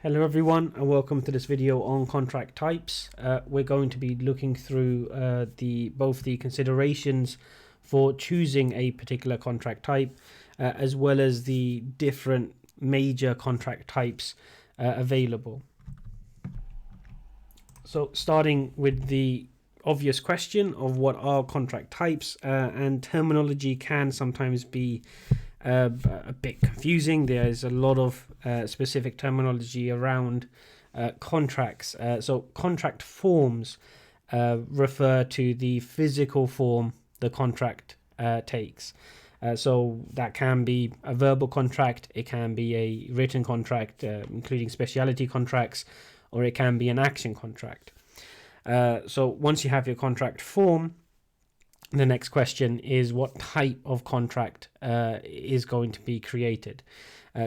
Hello everyone and welcome to this video on contract types. We're going to be looking through both the considerations for choosing a particular contract type as well as the different major contract types available. So starting with the obvious question of what are contract types, and terminology can sometimes be a bit confusing. There is a lot of specific terminology around contracts. So contract forms refer to the physical form the contract takes. So that can be a verbal contract, it can be a written contract, including specialty contracts, or it can be an action contract. So once you have your contract form, the next question is what type of contract is going to be created.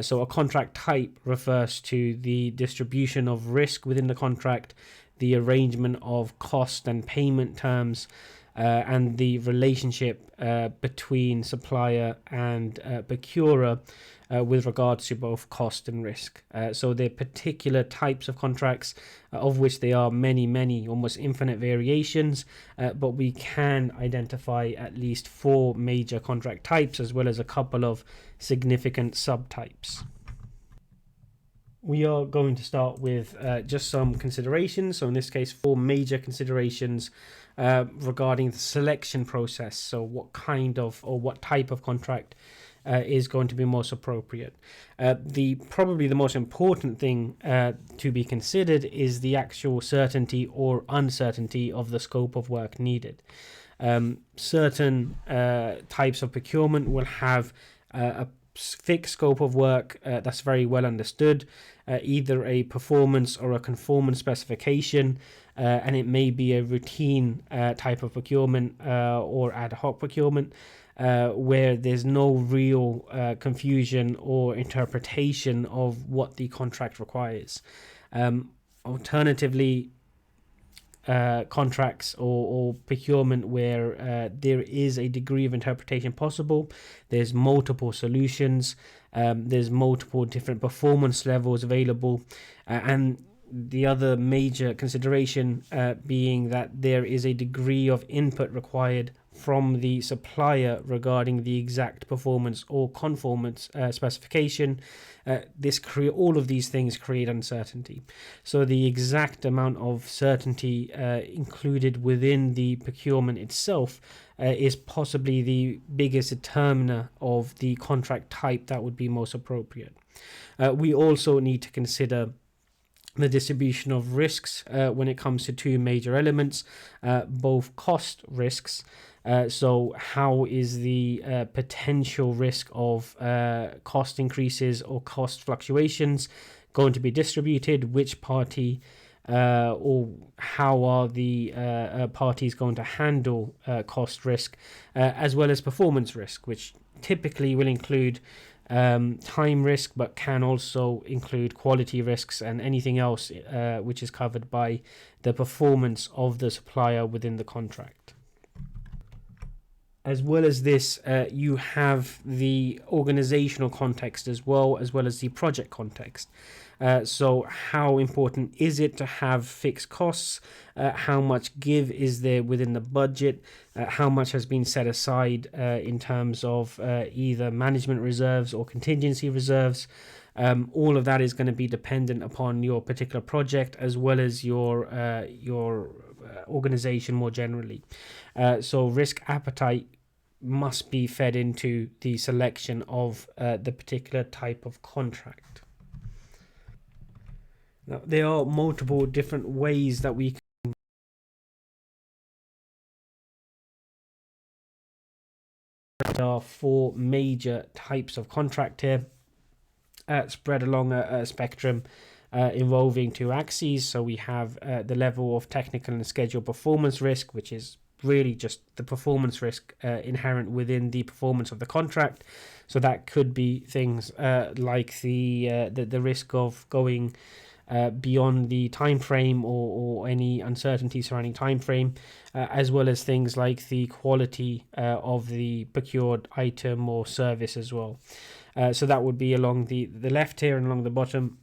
So a contract type refers to the distribution of risk within the contract, the arrangement of cost and payment terms, and the relationship between supplier and procurer with regards to both cost and risk. So there are particular types of contracts, of which there are many, almost infinite variations, but we can identify at least 4 major contract types as well as a couple of significant subtypes. We are going to start with just some considerations. So in this case, 4 major considerations regarding the selection process. So what kind of or what type of contract is going to be most appropriate. Probably the most important thing to be considered is the actual certainty or uncertainty of the scope of work needed. Certain types of procurement will have a fixed scope of work that's very well understood, either a performance or a conformance specification, and it may be a routine type of procurement or ad hoc procurement, where there's no real confusion or interpretation of what the contract requires. Alternatively, contracts or procurement where there is a degree of interpretation possible, there's multiple solutions, there's multiple different performance levels available, and the other major consideration being that there is a degree of input required from the supplier regarding the exact performance or conformance specification. All of these things create uncertainty. So the exact amount of certainty included within the procurement itself is possibly the biggest determiner of the contract type that would be most appropriate. We also need to consider the distribution of risks when it comes to 2 major elements, both cost risks. So how is the potential risk of cost increases or cost fluctuations going to be distributed? Which party or how are the parties going to handle cost risk, as well as performance risk, which typically will include time risk, but can also include quality risks and anything else which is covered by the performance of the supplier within the contract. As well as this, you have the organizational context as well as the project context. So how important is it to have fixed costs? How much give is there within the budget? How much has been set aside in terms of either management reserves or contingency reserves? All of that is going to be dependent upon your particular project as well as your organization more generally. So risk appetite must be fed into the selection of the particular type of contract. Now, there are multiple different ways that we can. There are 4 major types of contract here, spread along a spectrum involving 2 axes. So we have the level of technical and schedule performance risk, which is really just the performance risk inherent within the performance of the contract. So that could be things like the risk of going beyond the time frame or any uncertainty surrounding time frame, as well as things like the quality of the procured item or service as well. So that would be along the left here, and along the bottom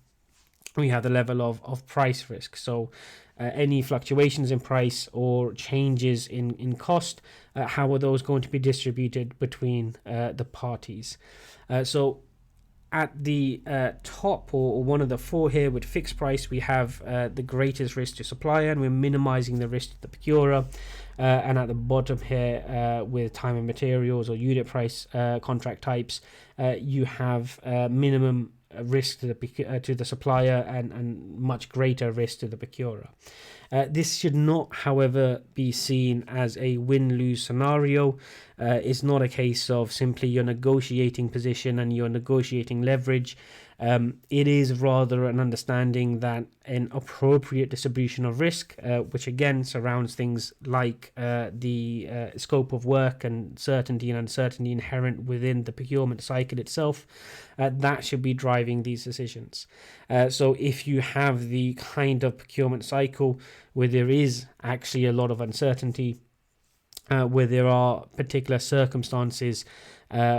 we have the level of price risk. So any fluctuations in price or changes in cost, how are those going to be distributed between the parties? So at the top, or one of the four here with fixed price, we have the greatest risk to supplier, and we're minimizing the risk to the procurer. And at the bottom here, with time and materials or unit price contract types, you have minimum risk to the supplier and much greater risk to the procurer. This should not, however, be seen as a win-lose scenario. It's not a case of simply your negotiating position and your negotiating leverage. It is rather an understanding that an appropriate distribution of risk, which again surrounds things like the scope of work and certainty and uncertainty inherent within the procurement cycle itself, that should be driving these decisions. So if you have the kind of procurement cycle where there is actually a lot of uncertainty, where there are particular circumstances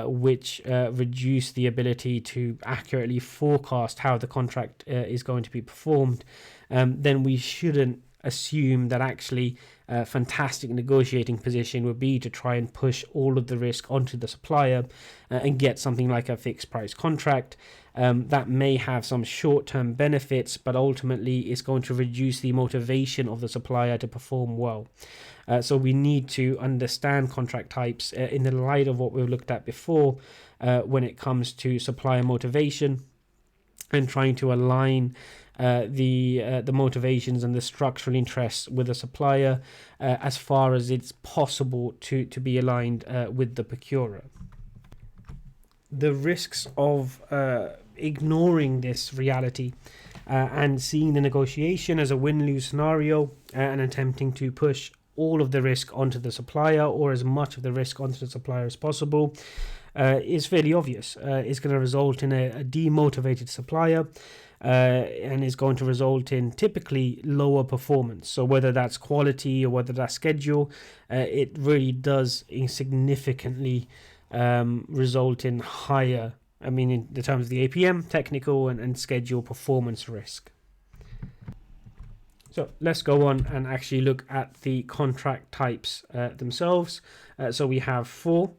which reduce the ability to accurately forecast how the contract is going to be performed, then we shouldn't assume that actually a fantastic negotiating position would be to try and push all of the risk onto the supplier and get something like a fixed price contract. That may have some short-term benefits, but ultimately it's going to reduce the motivation of the supplier to perform well. So we need to understand contract types in the light of what we've looked at before when it comes to supplier motivation and trying to align the motivations and the structural interests with the supplier as far as it's possible to be aligned with the procurer. The risks of ignoring this reality and seeing the negotiation as a win-lose scenario and attempting to push all of the risk onto the supplier, or as much of the risk onto the supplier as possible, is fairly obvious. It's going to result in a demotivated supplier and is going to result in typically lower performance. So whether that's quality or whether that's schedule, it really does significantly result in higher, in the terms of the APM, technical and schedule performance risk. So let's go on and actually look at the contract types themselves. So we have four: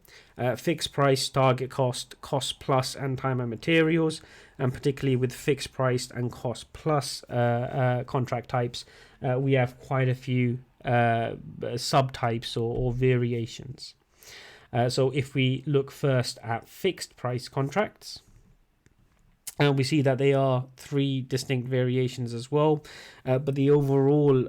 fixed price, target cost, cost plus, and time and materials. And particularly with fixed price and cost plus contract types, we have quite a few subtypes or variations. So if we look first at fixed price contracts, we see that they are three distinct variations as well, but the overall,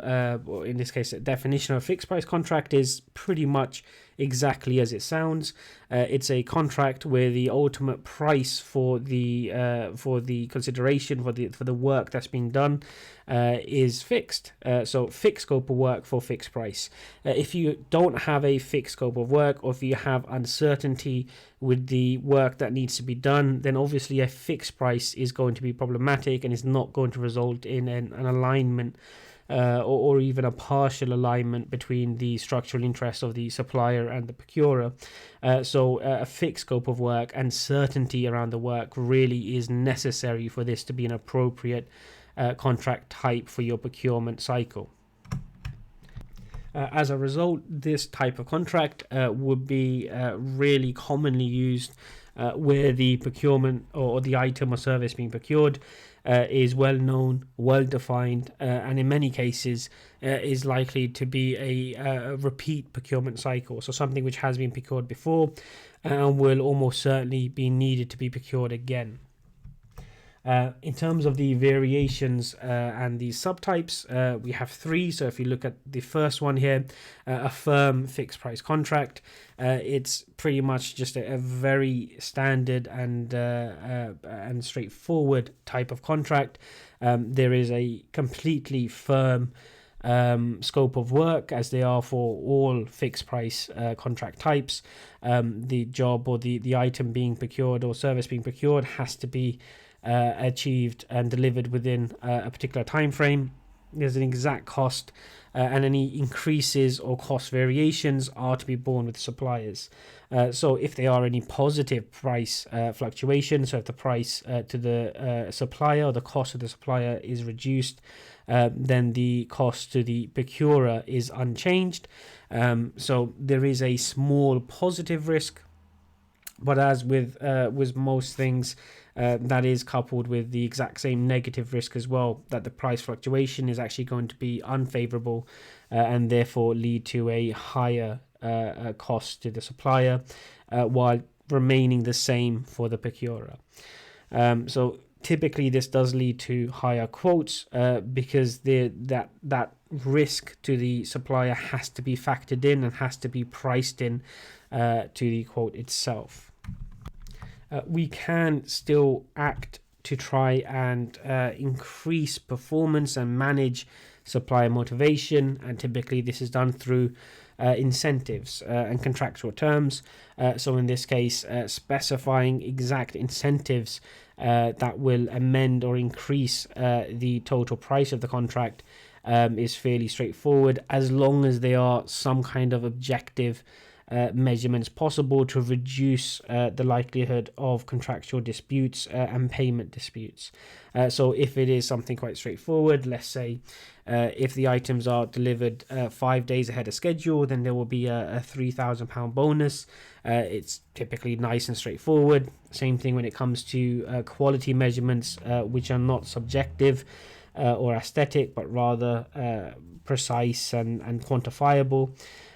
in this case, definition of fixed price contract is pretty much exactly as it sounds. It's a contract where the ultimate price for the consideration for the work that's being done is fixed. So fixed scope of work for fixed price. If you don't have a fixed scope of work, or if you have uncertainty with the work that needs to be done, then obviously a fixed price is going to be problematic and is not going to result in an alignment or even a partial alignment between the structural interests of the supplier and the procurer. So a fixed scope of work and certainty around the work really is necessary for this to be an appropriate contract type for your procurement cycle. As a result, this type of contract would be really commonly used where the procurement or the item or service being procured is well known, well defined, and in many cases is likely to be a repeat procurement cycle. So something which has been procured before and will almost certainly be needed to be procured again. In terms of the variations and the subtypes, we have three. So if you look at the first one here, a firm fixed price contract, it's pretty much just a very standard and straightforward type of contract. There is a completely firm scope of work, as they are for all fixed price contract types. The job or the item being procured or service being procured has to be achieved and delivered within a particular time frame. there's an exact cost, and any increases or cost variations are to be borne with suppliers. So if there are any positive price fluctuations, so if the price to the supplier or the cost of the supplier is reduced, then the cost to the procurer is unchanged. So there is a small positive risk, but as with most things, that is coupled with the exact same negative risk as well, that the price fluctuation is actually going to be unfavorable, and therefore lead to a higher cost to the supplier, while remaining the same for the procurer. So typically this does lead to higher quotes, because that risk to the supplier has to be factored in and has to be priced in to the quote itself. We can still act to try and increase performance and manage supplier motivation, and typically this is done through incentives and contractual terms. So in this case, specifying exact incentives that will amend or increase the total price of the contract is fairly straightforward, as long as there are some kind of objective measurements possible to reduce the likelihood of contractual disputes and payment disputes. So if it is something quite straightforward, let's say if the items are delivered 5 days ahead of schedule, then there will be a £3,000 bonus. It's typically nice and straightforward. Same thing when it comes to quality measurements, which are not subjective or aesthetic, but rather precise and quantifiable.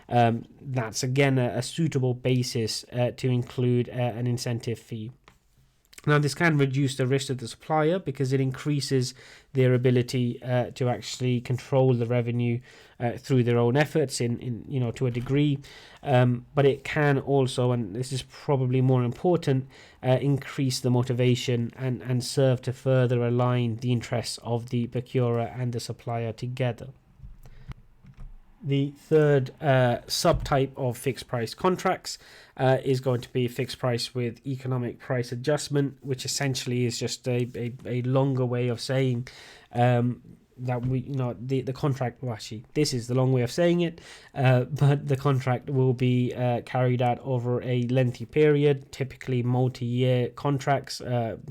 That's again a suitable basis to include an incentive fee. Now, this can reduce the risk of the supplier because it increases their ability to actually control the revenue through their own efforts in to a degree. But it can also, and this is probably more important, increase the motivation and serve to further align the interests of the procurer and the supplier together. The third subtype of fixed price contracts is going to be fixed price with economic price adjustment, which essentially is just a longer way of saying that the contract, well, actually this is the long way of saying it, but the contract will be carried out over a lengthy period, typically multi-year contracts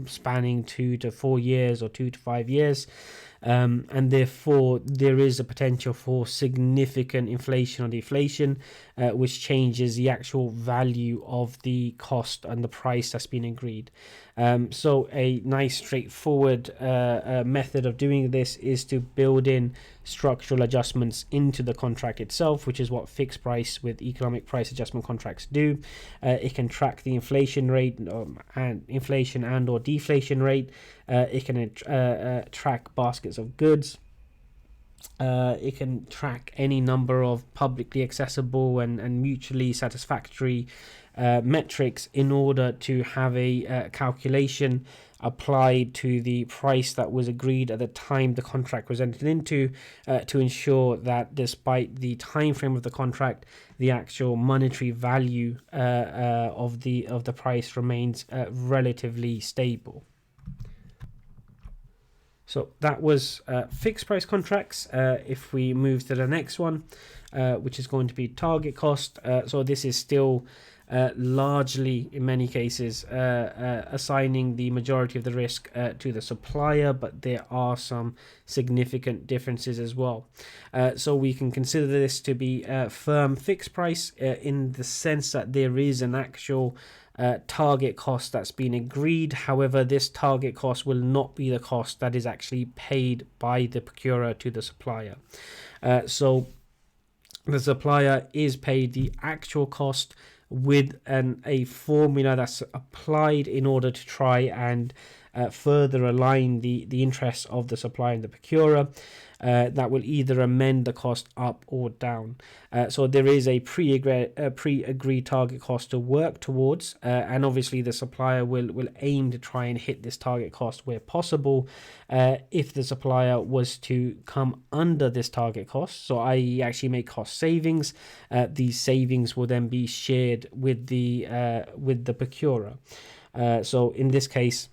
spanning 2 to 4 years or 2 to 5 years. And therefore there is a potential for significant inflation or deflation, which changes the actual value of the cost and the price that's been agreed. So a nice straightforward method of doing this is to build in structural adjustments into the contract itself, which is what fixed price with economic price adjustment contracts do. It can track the inflation rate and inflation and or deflation rate. It can track baskets of goods. It can track any number of publicly accessible and mutually satisfactory metrics in order to have a calculation applied to the price that was agreed at the time the contract was entered into, to ensure that despite the time frame of the contract, the actual monetary value of the price remains relatively stable. So that was fixed price contracts. If we move to the next one, which is going to be target cost. So this is still largely, in many cases, assigning the majority of the risk to the supplier, but there are some significant differences as well. So we can consider this to be a firm fixed price in the sense that there is an actual target cost that's been agreed. However, this target cost will not be the cost that is actually paid by the procurer to the supplier. So the supplier is paid the actual cost with a formula that's applied in order to try and further align the interests of the supplier and the procurer. That will either amend the cost up or down. So there is a pre-agreed target cost to work towards, and obviously the supplier will aim to try and hit this target cost where possible. If the supplier was to come under this target cost, so i.e. actually make cost savings, these savings will then be shared with the procurer. So in this case,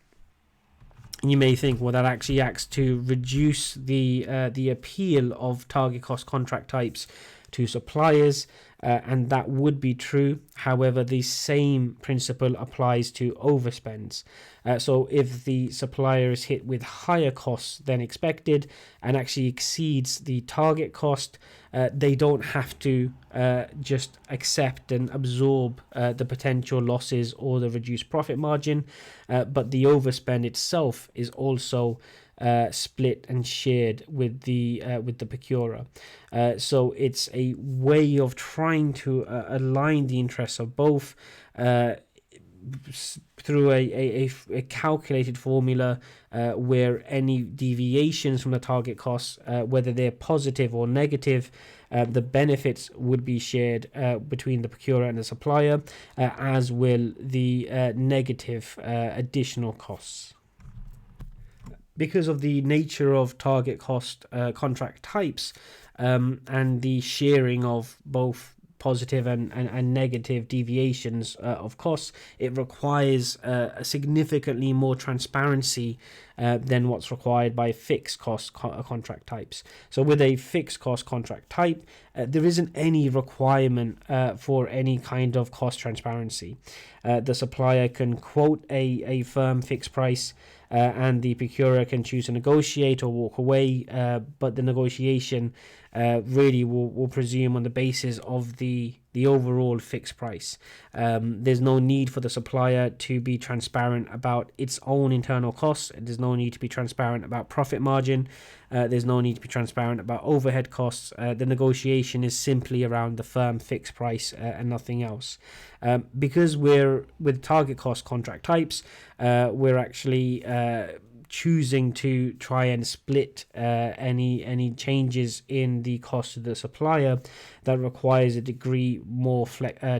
You may think, well, that actually acts to reduce the appeal of target cost contract types to suppliers, and that would be true. However, the same principle applies to overspends. So if the supplier is hit with higher costs than expected and actually exceeds the target cost, they don't have to just accept and absorb the potential losses or the reduced profit margin, but the overspend itself is also split and shared with the procurer. So it's a way of trying to align the interests of both through a calculated formula where any deviations from the target costs, whether they're positive or negative, the benefits would be shared between the procurer and the supplier, as will the negative additional costs. Because of the nature of target cost contract types, and the sharing of both positive and negative deviations of costs, it requires a significantly more transparency than what's required by fixed cost contract types. So with a fixed cost contract type, there isn't any requirement for any kind of cost transparency. The supplier can quote a firm fixed price, and the procurer can choose to negotiate or walk away, but the negotiation really will presume on the basis of the overall fixed price. There's no need for the supplier to be transparent about its own internal costs. There's no need to be transparent about profit margin. There's no need to be transparent about overhead costs. The negotiation is simply around the firm fixed price and nothing else. Because we're with target cost contract types, we're actually choosing to try and split any changes in the cost of the supplier that requires a degree more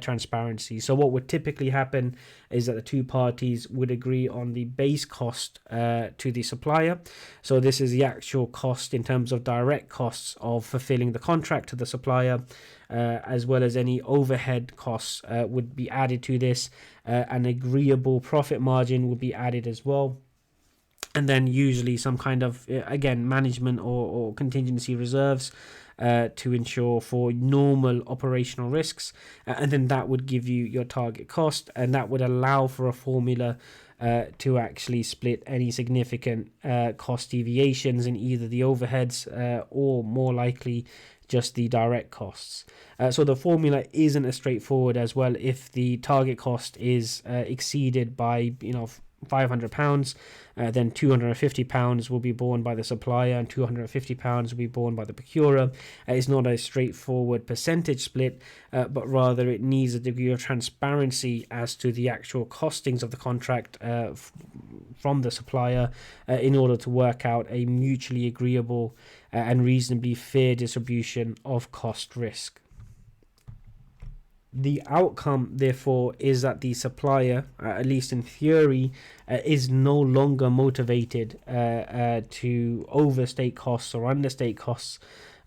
transparency. So what would typically happen is that the two parties would agree on the base cost to the supplier. So this is the actual cost in terms of direct costs of fulfilling the contract to the supplier, as well as any overhead costs would be added to this. An agreeable profit margin would be added as well. And then usually some kind of, again, management or contingency reserves to ensure for normal operational risks. And then that would give you your target cost, and that would allow for a formula to actually split any significant cost deviations in either the overheads or more likely just the direct costs. So the formula isn't as straightforward as well. If the target cost is exceeded by, £500, then £250 will be borne by the supplier and £250 will be borne by the procurer. It's not a straightforward percentage split, but rather it needs a degree of transparency as to the actual costings of the contract from the supplier in order to work out a mutually agreeable and reasonably fair distribution of cost risk. The outcome, therefore, is that the supplier, at least in theory, is no longer motivated to overstate costs or understate costs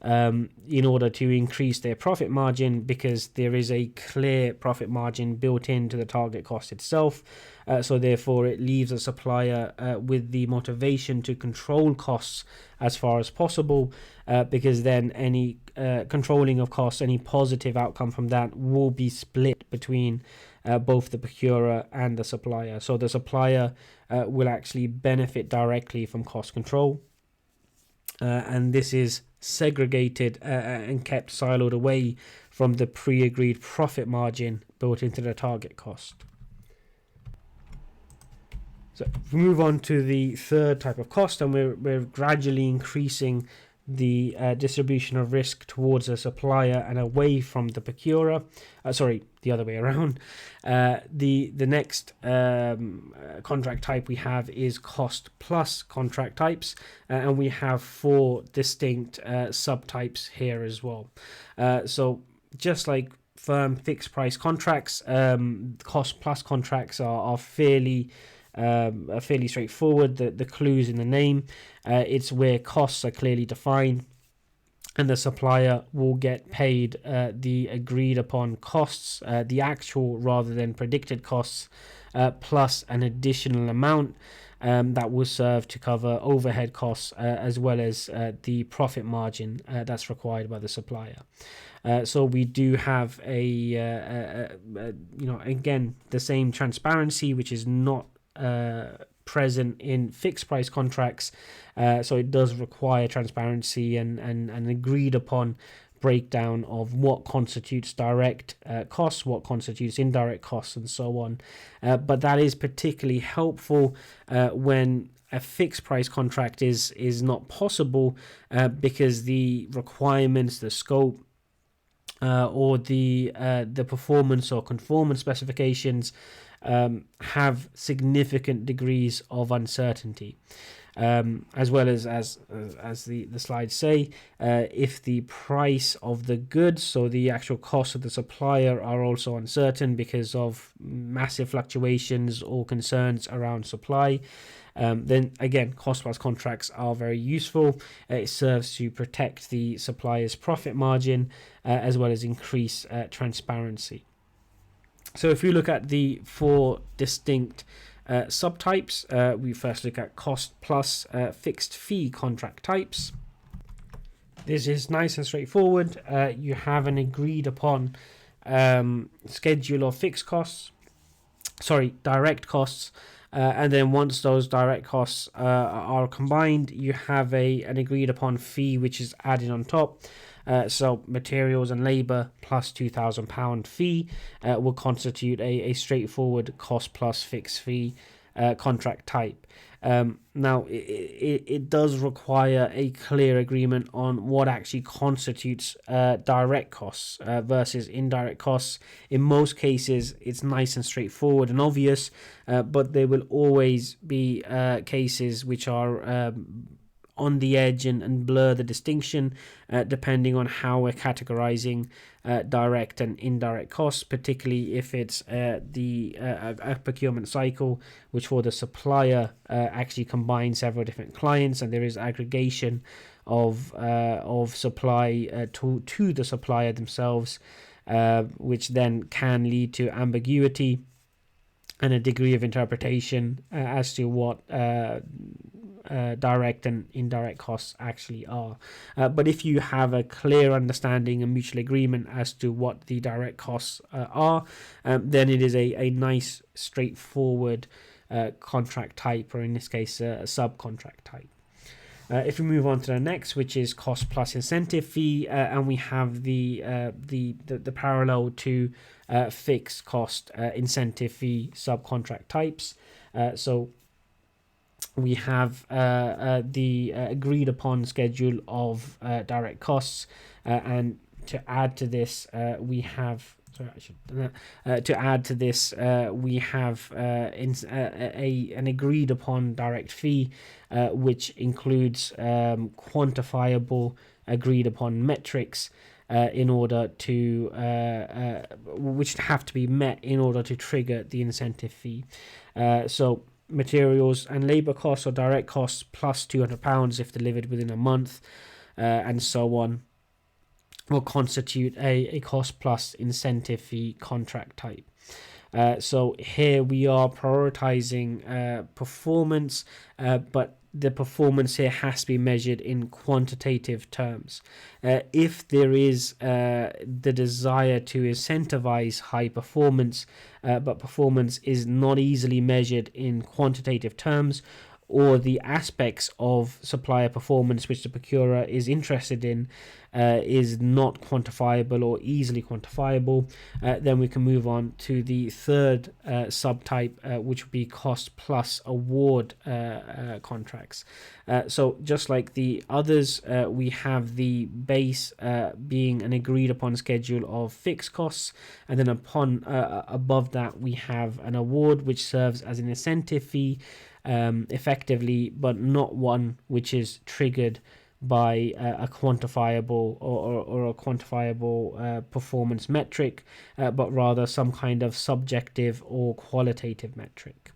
in order to increase their profit margin, because there is a clear profit margin built into the target cost itself. So therefore it leaves a supplier with the motivation to control costs as far as possible, because then any controlling of costs, any positive outcome from that will be split between both the procurer and the supplier. So the supplier will actually benefit directly from cost control, and this is segregated and kept siloed away from the pre-agreed profit margin built into the target cost. So if we move on to the third type of cost, and we're gradually increasing the distribution of risk towards a supplier and away from the procurer. The other way around. The next contract type we have is cost plus contract types, and we have 4 distinct subtypes here as well. So just like firm fixed price contracts, cost plus contracts are fairly straightforward. The clues in the name. It's where costs are clearly defined, and the supplier will get paid the agreed upon costs, the actual rather than predicted costs, plus an additional amount. that will serve to cover overhead costs as well as the profit margin that's required by the supplier. So we do have again, the same transparency, which is not present in fixed price contracts. So it does require transparency and agreed upon breakdown of what constitutes direct costs, what constitutes indirect costs, and so on. But that is particularly helpful when a fixed price contract is not possible because the requirements, the scope, or the performance or conformance specifications have significant degrees of uncertainty. As well as the slides say, if the price of the goods, so the actual cost of the supplier, are also uncertain because of massive fluctuations or concerns around supply, then again, cost plus contracts are very useful. It serves to protect the supplier's profit margin as well as increase transparency. So if we look at the four distinct subtypes, we first look at cost plus fixed fee contract types. This is nice and straightforward. You have an agreed upon schedule of direct costs, and then once those direct costs are combined, you have an agreed upon fee which is added on top. So materials and labour plus £2,000 fee will constitute a straightforward cost plus fixed fee contract type. Now, it does require a clear agreement on what actually constitutes direct costs versus indirect costs. In most cases, it's nice and straightforward and obvious, but there will always be cases which are on the edge and blur the distinction depending on how we're categorizing direct and indirect costs, particularly if it's a procurement cycle which for the supplier actually combines several different clients, and there is aggregation of supply to the supplier themselves, which then can lead to ambiguity and a degree of interpretation as to what direct and indirect costs actually are. But if you have a clear understanding and mutual agreement as to what the direct costs are, then it is a nice straightforward contract type, or in this case a subcontract type. If we move on to the next, which is cost plus incentive fee, and we have the parallel to fixed cost incentive fee subcontract types. So we have the agreed upon schedule of direct costs, and to add to this we have we have an agreed upon direct fee which includes quantifiable agreed upon metrics in order to which have to be met in order to trigger the incentive fee. So materials and labour costs or direct costs plus £200 if delivered within a month, and so on, will constitute a cost plus incentive fee contract type. So here we are prioritizing performance, but the performance here has to be measured in quantitative terms. If there is the desire to incentivize high performance, but performance is not easily measured in quantitative terms, or the aspects of supplier performance which the procurer is interested in is not quantifiable or easily quantifiable, then we can move on to the third subtype, which would be cost plus award contracts. So just like the others, we have the base being an agreed upon schedule of fixed costs, and then upon above that we have an award which serves as an incentive fee effectively, but not one which is triggered by a quantifiable or a quantifiable performance metric, but rather some kind of subjective or qualitative metric.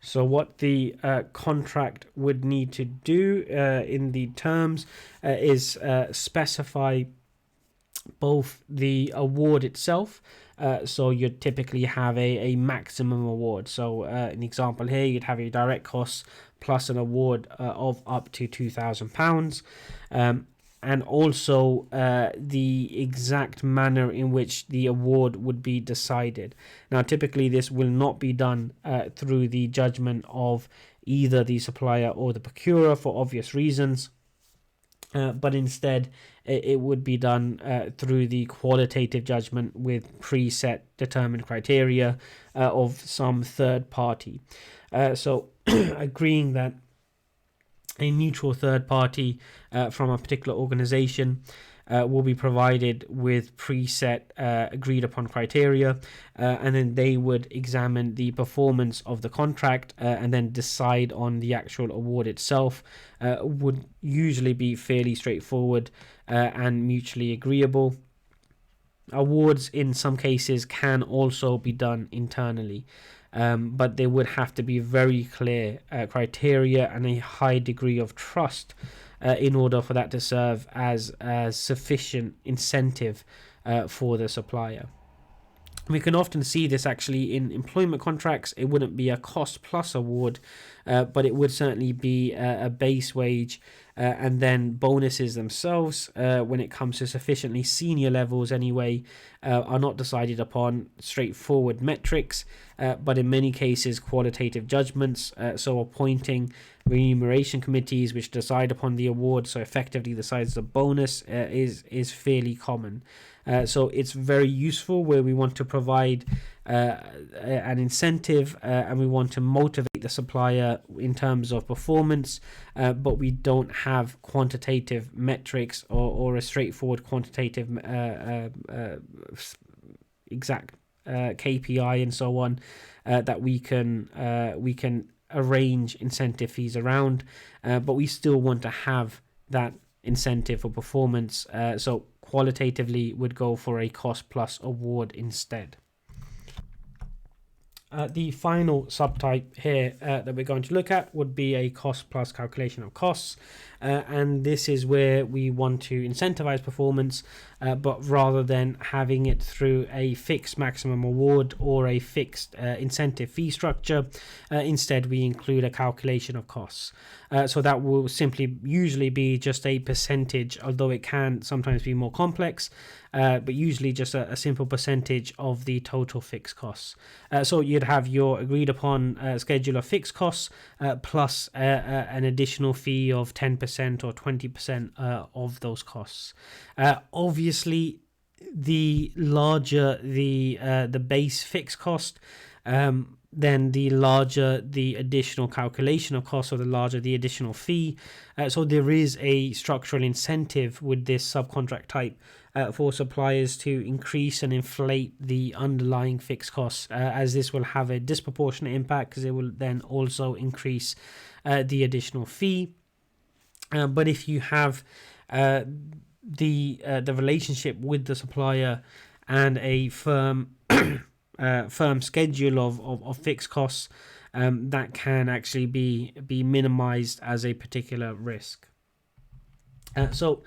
So what the contract would need to do in the terms is specify both the award itself So you'd typically have a maximum award. So an example here, you'd have your direct costs plus an award of up to £2,000. And also the exact manner in which the award would be decided. Now, typically this will not be done through the judgment of either the supplier or the procurer for obvious reasons, but instead it would be done through the qualitative judgment with preset determined criteria of some third party. So agreeing that a neutral third party from a particular organization will be provided with preset agreed upon criteria, and then they would examine the performance of the contract and then decide on the actual award itself. Would usually be fairly straightforward and mutually agreeable. Awards in some cases can also be done internally. But there would have to be very clear criteria and a high degree of trust in order for that to serve as sufficient incentive for the supplier. We can often see this actually in employment contracts. It wouldn't be a cost plus award, but it would certainly be a base wage and then bonuses themselves when it comes to sufficiently senior levels anyway are not decided upon straightforward metrics, but in many cases qualitative judgments, so appointing remuneration committees which decide upon the award, so effectively decides the bonus, is fairly common. So it's very useful where we want to provide an incentive and we want to motivate the supplier in terms of performance, but we don't have quantitative metrics or a straightforward quantitative exact KPI and so on that we can arrange incentive fees around, but we still want to have that incentive for performance, so qualitatively would go for a cost plus award instead. The final subtype here that we're going to look at would be a cost plus calculation of costs, and this is where we want to incentivize performance, but rather than having it through a fixed maximum award or a fixed incentive fee structure, instead we include a calculation of costs. So that will simply usually be just a percentage, although it can sometimes be more complex, but usually just a simple percentage of the total fixed costs. So you'd have your agreed upon schedule of fixed costs plus an additional fee of 10% or 20% of those costs. Obviously, the larger the base fixed cost, then the larger the additional calculation of costs, or the larger the additional fee. So there is a structural incentive with this subcontract type for suppliers to increase and inflate the underlying fixed costs, as this will have a disproportionate impact because it will then also increase the additional fee. But if you have the relationship with the supplier and a firm schedule of fixed costs, that can actually be minimized as a particular risk. So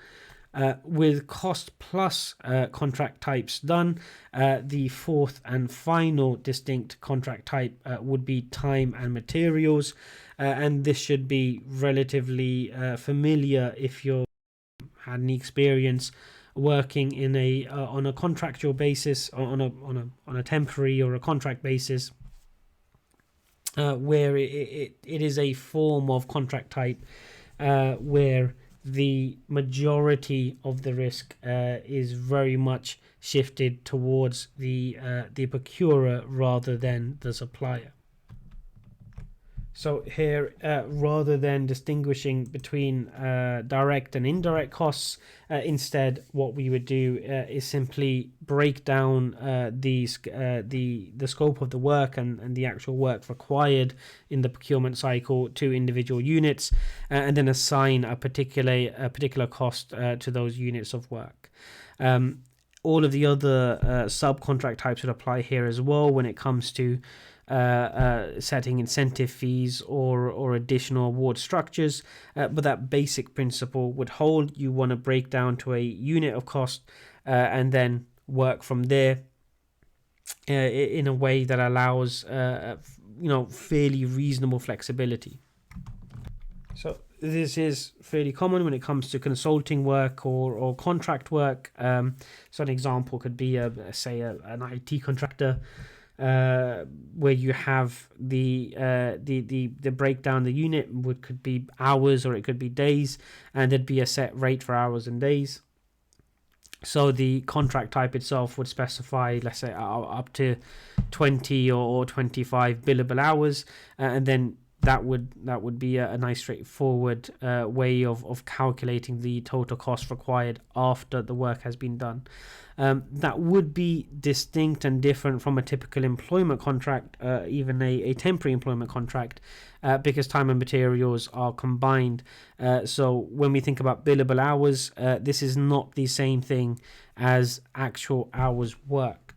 with cost plus contract types done, the fourth and final distinct contract type would be time and materials, and this should be relatively familiar if you've had any experience working in a on a contractual basis, on a temporary or a contract basis, where it is a form of contract type where the majority of the risk is very much shifted towards the procurer rather than the supplier. So here, rather than distinguishing between direct and indirect costs, instead what we would do is simply break down the scope of the work and the actual work required in the procurement cycle to individual units, and then assign a particular cost to those units of work. All of the other subcontract types would apply here as well when it comes to setting incentive fees or additional award structures, but that basic principle would hold. You want to break down to a unit of cost and then work from there. in a way that allows fairly reasonable flexibility. So this is fairly common when it comes to consulting work or contract work. So an example could be an IT contractor, where you have the breakdown. The unit could be hours or it could be days, and there'd be a set rate for hours and days. So the contract type itself would specify, let's say, up to 20 or 25 billable hours, and then that would be a nice straightforward way of calculating the total cost required after the work has been done. That would be distinct and different from a typical employment contract, even a temporary employment contract, because time and materials are combined. So when we think about billable hours, this is not the same thing as actual hours worked.